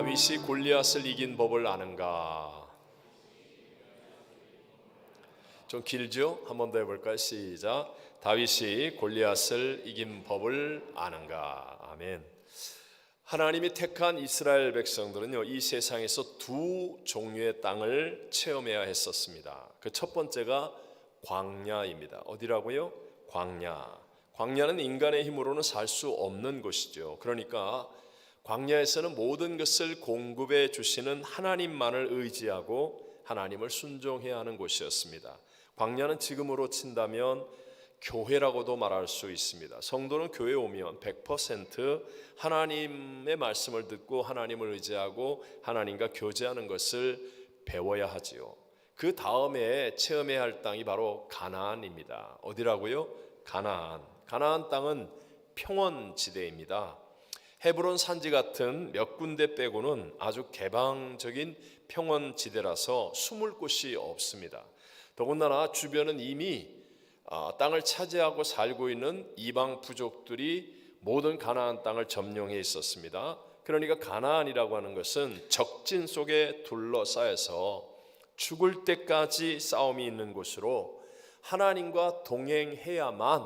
다윗이 골리앗을 이긴 법을 아는가? 좀 길죠? 한 번 더 해볼까요? 시작. 다윗이 골리앗을 이긴 법을 아는가? 아멘. 하나님이 택한 이스라엘 백성들은요, 이 세상에서 두 종류의 땅을 체험해야 했었습니다. 그 첫 번째가 광야입니다. 어디라고요? 광야. 광야는 인간의 힘으로는 살 수 없는 곳이죠. 그러니까 광야에서는 모든 것을 공급해 주시는 하나님만을 의지하고 하나님을 순종해야 하는 곳이었습니다. 광야는 지금으로 친다면 교회라고도 말할 수 있습니다. 성도는 교회에 오면 100% 하나님의 말씀을 듣고 하나님을 의지하고 하나님과 교제하는 것을 배워야 하지요. 그 다음에 체험해야 할 땅이 바로 가나안입니다. 어디라고요? 가나안. 가나안 땅은 평원지대입니다. 헤브론 산지 같은 몇 군데 빼고는 아주 개방적인 평원지대라서 숨을 곳이 없습니다. 더군다나 주변은 이미 땅을 차지하고 살고 있는 이방 부족들이 모든 가나안 땅을 점령해 있었습니다. 그러니까 가나안이라고 하는 것은 적진 속에 둘러싸여서 죽을 때까지 싸움이 있는 곳으로 하나님과 동행해야만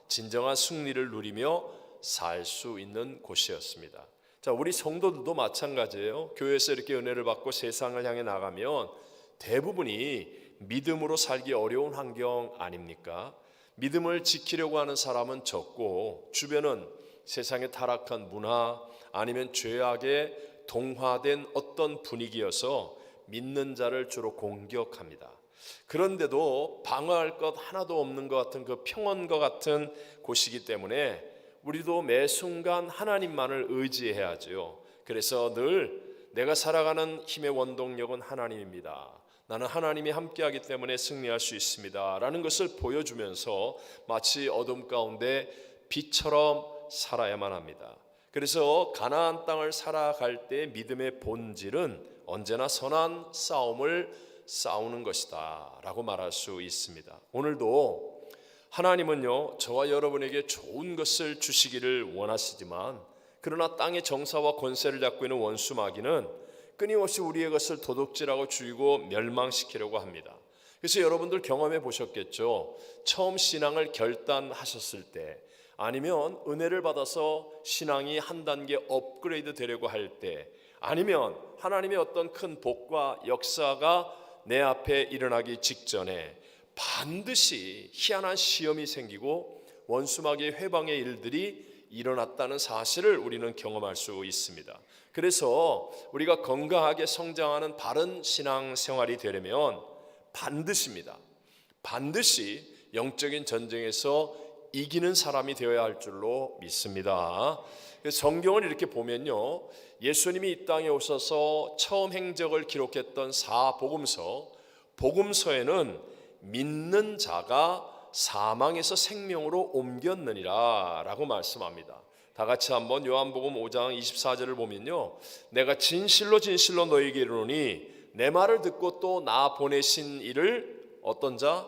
진정한 승리를 누리며 살 수 있는 곳이었습니다. 자, 우리 성도들도 마찬가지예요. 교회에서 이렇게 은혜를 받고 세상을 향해 나가면 대부분이 믿음으로 살기 어려운 환경 아닙니까? 믿음을 지키려고 하는 사람은 적고 주변은 세상의 타락한 문화 아니면 죄악에 동화된 어떤 분위기여서 믿는 자를 주로 공격합니다. 그런데도 방어할 것 하나도 없는 것 같은 그 평원과 같은 곳이기 때문에 우리도 매 순간 하나님만을 의지해야죠. 그래서 늘 내가 살아가는 힘의 원동력은 하나님입니다. 나는 하나님이 함께하기 때문에 승리할 수 있습니다 라는 것을 보여주면서 마치 어둠 가운데 빛처럼 살아야만 합니다. 그래서 가나안 땅을 살아갈 때 믿음의 본질은 언제나 선한 싸움을 싸우는 것이다 라고 말할 수 있습니다. 오늘도 하나님은요, 저와 여러분에게 좋은 것을 주시기를 원하시지만 그러나 땅의 정사와 권세를 잡고 있는 원수 마귀는 끊임없이 우리의 것을 도둑질하고 죽이고 멸망시키려고 합니다. 그래서 여러분들 경험해 보셨겠죠. 처음 신앙을 결단하셨을 때 아니면 은혜를 받아서 신앙이 한 단계 업그레이드 되려고 할 때 아니면 하나님의 어떤 큰 복과 역사가 내 앞에 일어나기 직전에 반드시 희한한 시험이 생기고 원수마귀의 회방의 일들이 일어났다는 사실을 우리는 경험할 수 있습니다. 그래서 우리가 건강하게 성장하는 바른 신앙생활이 되려면 반드시입니다. 반드시 영적인 전쟁에서 이기는 사람이 되어야 할 줄로 믿습니다. 성경을 이렇게 보면요, 예수님이 이 땅에 오셔서 처음 행적을 기록했던 복음서에는 믿는 자가 사망에서 생명으로 옮겼느니라 라고 말씀합니다. 다 같이 한번 요한복음 5장 24절을 보면요, 내가 진실로 진실로 너희에게 이르노니 내 말을 듣고 또 나 보내신 이를 어떤 자?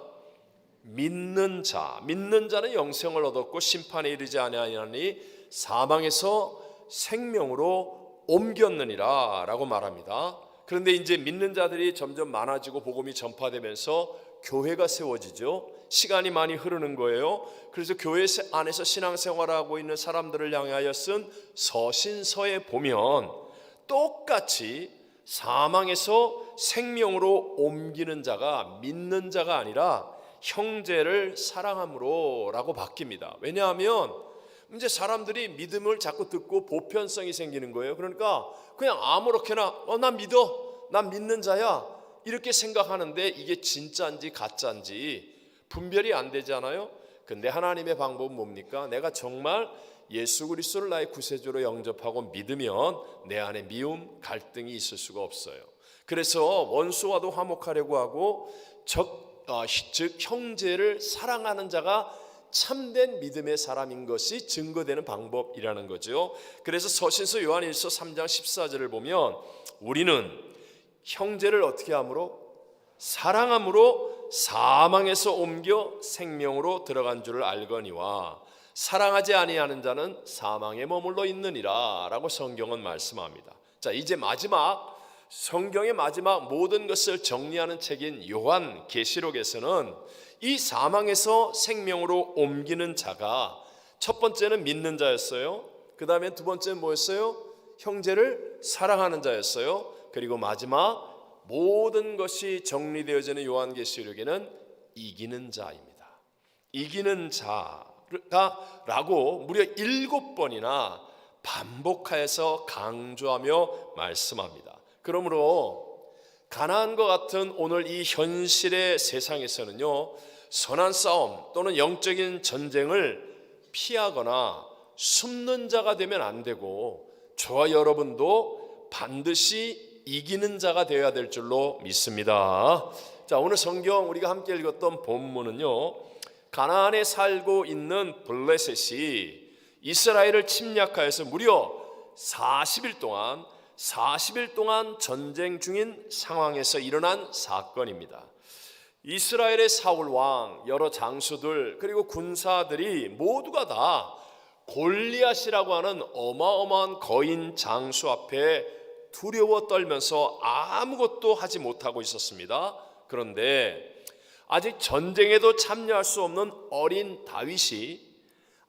믿는 자. 믿는 자는 영생을 얻었고 심판에 이르지 아니하니 사망에서 생명으로 옮겼느니라 라고 말합니다. 그런데 이제 믿는 자들이 점점 많아지고 복음이 전파되면서 교회가 세워지죠. 시간이 많이 흐르는 거예요. 그래서 교회 안에서 신앙생활하고 있는 사람들을 향하여 쓴 서신서에 보면 똑같이 사망에서 생명으로 옮기는 자가 믿는 자가 아니라 형제를 사랑함으로 라고 바뀝니다. 왜냐하면 이제 사람들이 믿음을 자꾸 듣고 보편성이 생기는 거예요. 그러니까 그냥 아무렇게나 난 믿어, 난 믿는 자야 이렇게 생각하는데 이게 진짜인지 가짜인지 분별이 안 되잖아요. 근데 하나님의 방법은 뭡니까? 내가 정말 예수 그리스도를 나의 구세주로 영접하고 믿으면 내 안에 미움, 갈등이 있을 수가 없어요. 그래서 원수와도 화목하려고 하고 즉 형제를 사랑하는 자가 참된 믿음의 사람인 것이 증거되는 방법이라는 거죠. 그래서 서신서 요한일서 3장 14절을 보면 우리는 형제를 어떻게 함으로? 사랑함으로 사망에서 옮겨 생명으로 들어간 줄을 알거니와 사랑하지 아니하는 자는 사망에 머물러 있느니라 라고 성경은 말씀합니다. 자, 이제 마지막 성경의 마지막 모든 것을 정리하는 책인 요한 계시록에서는 이 사망에서 생명으로 옮기는 자가 첫 번째는 믿는 자였어요. 그 다음에 두 번째는 뭐였어요? 형제를 사랑하는 자였어요. 그리고 마지막 모든 것이 정리되어지는 요한계시록에는 이기는 자입니다. 이기는 자가 라고 무려 7번이나 반복하여서 강조하며 말씀합니다. 그러므로 가나안과 같은 오늘 이 현실의 세상에서는요, 선한 싸움 또는 영적인 전쟁을 피하거나 숨는 자가 되면 안 되고, 저와 여러분도 반드시 이기는 자가 되어야 될 줄로 믿습니다. 자, 오늘 성경 우리가 함께 읽었던 본문은요, 가나안에 살고 있는 블레셋이 이스라엘을 침략하여서 무려 40일 동안 전쟁 중인 상황에서 일어난 사건입니다. 이스라엘의 사울 왕, 여러 장수들, 그리고 군사들이 모두가 다 골리앗이라고 하는 어마어마한 거인 장수 앞에 두려워 떨면서 아무것도 하지 못하고 있었습니다. 그런데 아직 전쟁에도 참여할 수 없는 어린 다윗이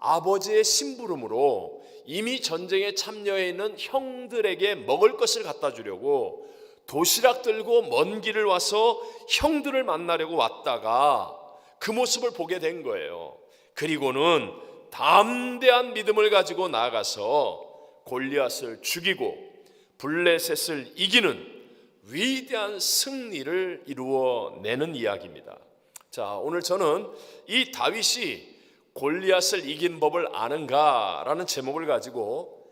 아버지의 심부름으로 이미 전쟁에 참여해 있는 형들에게 먹을 것을 갖다 주려고 도시락 들고 먼 길을 와서 형들을 만나려고 왔다가 그 모습을 보게 된 거예요. 그리고는 담대한 믿음을 가지고 나아가서 골리앗을 죽이고 블레셋을 이기는 위대한 승리를 이루어내는 이야기입니다. 자, 오늘 저는 이 다윗이 골리앗을 이긴 법을 아는가라는 제목을 가지고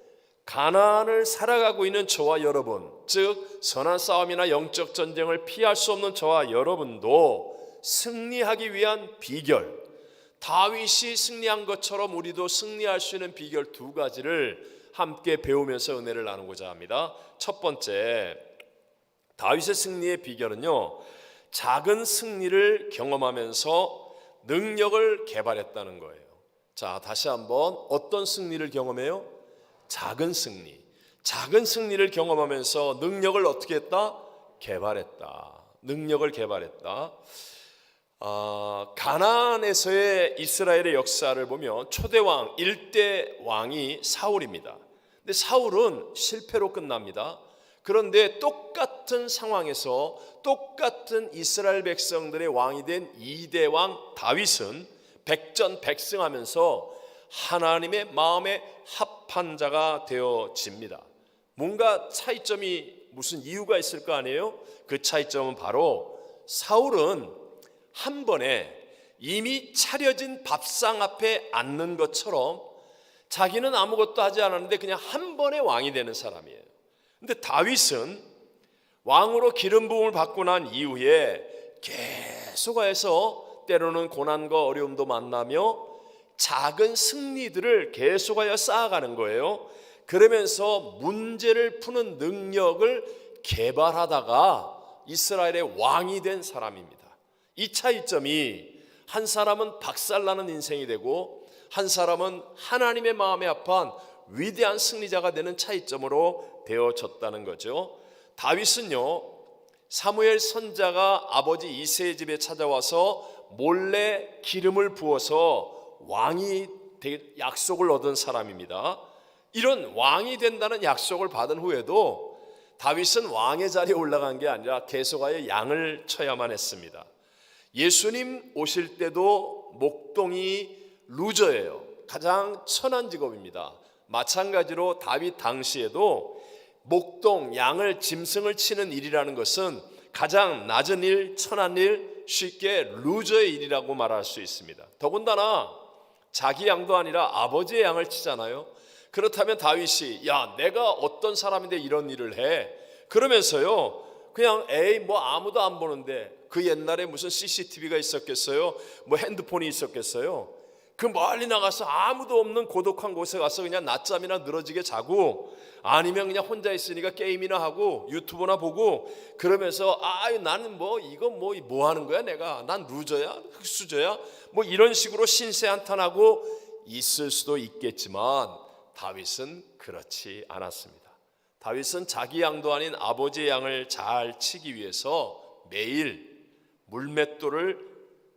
가나안을 살아가고 있는 저와 여러분, 즉 선한 싸움이나 영적 전쟁을 피할 수 없는 저와 여러분도 승리하기 위한 비결, 다윗이 승리한 것처럼 우리도 승리할 수 있는 비결 두 가지를 함께 배우면서 은혜를 나누고자 합니다. 첫 번째, 다윗의 승리의 비결은요, 작은 승리를 경험하면서 능력을 개발했다는 거예요. 자, 다시 한번, 어떤 승리를 경험해요? 작은 승리. 작은 승리를 경험하면서 능력을 어떻게 했다? 개발했다. 능력을 개발했다. 가나안에서의 이스라엘의 역사를 보면 초대왕 1대 왕이 사울입니다. 근데 사울은 실패로 끝납니다. 그런데 똑같은 상황에서 똑같은 이스라엘 백성들의 왕이 된 2대 왕 다윗은 백전백승하면서 하나님의 마음에 합한 자가 되어집니다. 뭔가 차이점이 무슨 이유가 있을 거 아니에요? 그 차이점은 바로 사울은 한 번에 이미 차려진 밥상 앞에 앉는 것처럼 자기는 아무것도 하지 않았는데 그냥 한 번에 왕이 되는 사람이에요. 근데 다윗은 왕으로 기름 부음을 받고 난 이후에 계속해서 때로는 고난과 어려움도 만나며 작은 승리들을 계속하여 쌓아가는 거예요. 그러면서 문제를 푸는 능력을 개발하다가 이스라엘의 왕이 된 사람입니다. 이 차이점이 한 사람은 박살나는 인생이 되고 한 사람은 하나님의 마음에 합한 위대한 승리자가 되는 차이점으로 되어졌다는 거죠. 다윗은요, 사무엘 선자가 아버지 이새의 집에 찾아와서 몰래 기름을 부어서 왕이 될 약속을 얻은 사람입니다. 이런 왕이 된다는 약속을 받은 후에도 다윗은 왕의 자리에 올라간 게 아니라 계속하여 양을 쳐야만 했습니다. 예수님 오실 때도 목동이 루저예요. 가장 천한 직업입니다. 마찬가지로 다윗 당시에도 목동, 양을 짐승을 치는 일이라는 것은 가장 낮은 일, 천한 일, 쉽게 루저의 일이라고 말할 수 있습니다. 더군다나 자기 양도 아니라 아버지의 양을 치잖아요. 그렇다면 다윗이 야, 내가 어떤 사람인데 이런 일을 해? 그러면서요, 그냥 에이 뭐 아무도 안 보는데, 그 옛날에 무슨 CCTV가 있었겠어요? 뭐 핸드폰이 있었겠어요? 그 멀리 나가서 아무도 없는 고독한 곳에 가서 그냥 낮잠이나 늘어지게 자고, 아니면 그냥 혼자 있으니까 게임이나 하고 유튜브나 보고, 그러면서 나는 뭐 이거 뭐 하는 거야 내가? 난 루저야? 흑수저야? 뭐 이런 식으로 신세한탄하고 있을 수도 있겠지만 다윗은 그렇지 않았습니다. 다윗은 자기 양도 아닌 아버지의 양을 잘 치기 위해서 매일 물맷돌을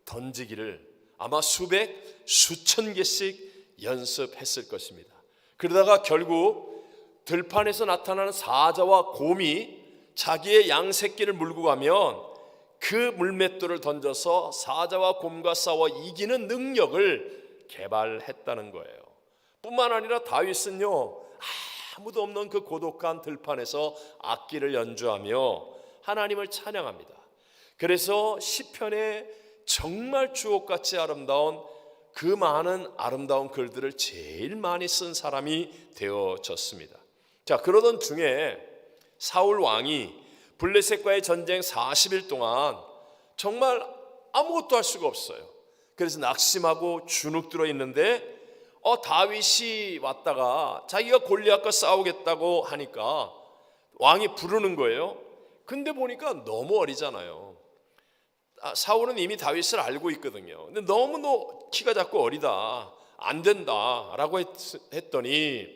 던지기를 아마 수백, 수천 개씩 연습했을 것입니다. 그러다가 결국 들판에서 나타나는 사자와 곰이 자기의 양 새끼를 물고 가면 그 물맷돌을 던져서 사자와 곰과 싸워 이기는 능력을 개발했다는 거예요. 뿐만 아니라 다윗은요, 아무도 없는 그 고독한 들판에서 악기를 연주하며 하나님을 찬양합니다. 그래서 시편에 정말 주옥같이 아름다운 그 많은 아름다운 글들을 제일 많이 쓴 사람이 되어졌습니다. 자, 그러던 중에 사울 왕이 블레셋과의 전쟁 40일 동안 정말 아무것도 할 수가 없어요. 그래서 낙심하고 주눅 들어 있는데 다윗이 왔다가 자기가 골리앗과 싸우겠다고 하니까 왕이 부르는 거예요. 근데 보니까 너무 어리잖아요. 사울은 이미 다윗을 알고 있거든요. 근데 너무 키가 작고 어리다, 안 된다라고 했더니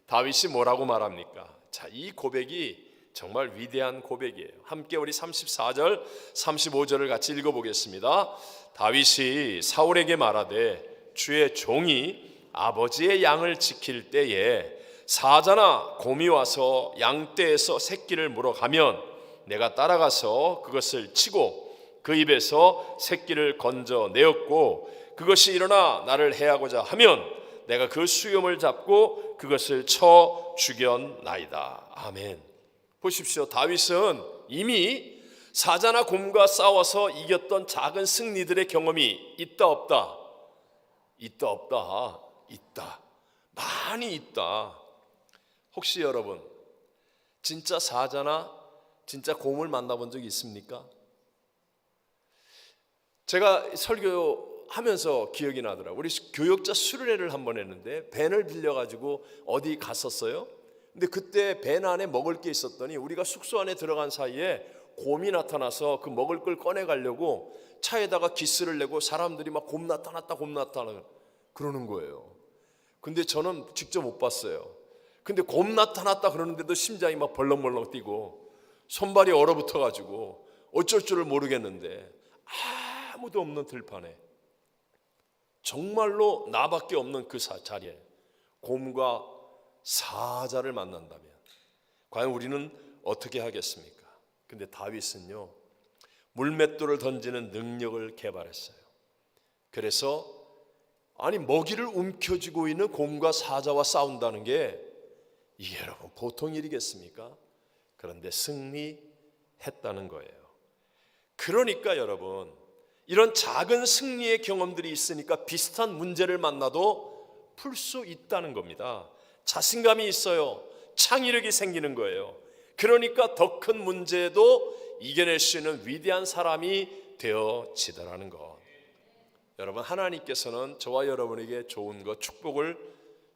다윗이 뭐라고 말합니까? 자, 이 고백이 정말 위대한 고백이에요. 함께 우리 34절, 35절을 같이 읽어보겠습니다. 다윗이 사울에게 말하되 주의 종이 아버지의 양을 지킬 때에 사자나 곰이 와서 양떼에서 새끼를 물어가면 내가 따라가서 그것을 치고 그 입에서 새끼를 건져내었고 그것이 일어나 나를 해하고자 하면 내가 그 수염을 잡고 그것을 쳐 죽였나이다. 아멘. 보십시오. 다윗은 이미 사자나 곰과 싸워서 이겼던 작은 승리들의 경험이 있다 없다? 있다 없다? 있다. 많이 있다. 혹시 여러분 진짜 사자나 진짜 곰을 만나본 적이 있습니까? 제가 설교하면서 기억이 나더라고요. 우리 교역자 수련회를 한번 했는데 밴을 빌려가지고 어디 갔었어요. 근데 그때 밴 안에 먹을 게 있었더니 우리가 숙소 안에 들어간 사이에 곰이 나타나서 그 먹을 걸 꺼내가려고 차에다가 기스를 내고 사람들이 막 곰 나타났다 그러는 거예요. 근데 저는 직접 못 봤어요. 근데 곰 나타났다 그러는데도 심장이 막 벌렁벌렁 뛰고 손발이 얼어붙어가지고 어쩔 줄을 모르겠는데 아무도 없는 들판에 정말로 나밖에 없는 그 자리에 곰과 사자를 만난다면 과연 우리는 어떻게 하겠습니까? 근데 다윗은요 물맷돌을 던지는 능력을 개발했어요. 그래서 먹이를 움켜쥐고 있는 곰과 사자와 싸운다는 게 이게 여러분 보통 일이겠습니까? 그런데 승리했다는 거예요. 그러니까 여러분 이런 작은 승리의 경험들이 있으니까 비슷한 문제를 만나도 풀 수 있다는 겁니다. 자신감이 있어요. 창의력이 생기는 거예요. 그러니까 더 큰 문제도 이겨낼 수 있는 위대한 사람이 되어지더라는 것. 여러분 하나님께서는 저와 여러분에게 좋은 것, 축복을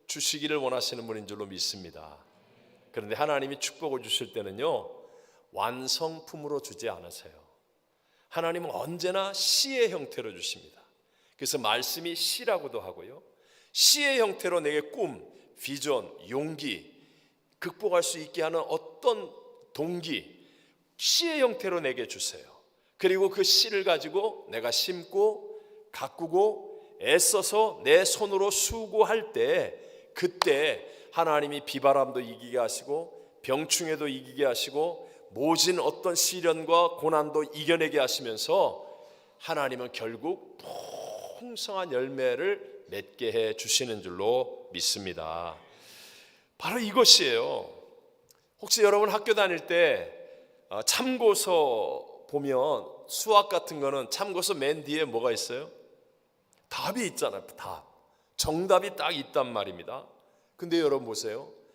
주시기를 원하시는 분인 줄로 믿습니다. 그런데 하나님이 축복을 주실 때는요 완성품으로 주지 않으세요. 하나님은 언제나 시의 형태로 주십니다. 그래서 말씀이 시라고도 하고요 시의 형태로 내게 꿈, 비전, 용기, 극복할 수 있게 하는 어떤 동기, 시의 형태로 내게 주세요. 그리고 그 씨를 가지고 내가 심고 가꾸고 애써서 내 손으로 수고할 때 그때 하나님이 비바람도 이기게 하시고 병충해도 이기게 하시고 모진 어떤 시련과 고난도 이겨내게 하시면서 하나님은 결국 풍성한 열매를 맺게 해 주시는 줄로 믿습니다. 바로 이것이에요. 혹시 여러분 학교 다닐 때 참고서 보면 수학 같은 거는 참고서 맨 뒤에 뭐가 있어요? 답이 있잖아요. 답. 정답이 딱 있단 말입니다. 근데 여러분 보세요.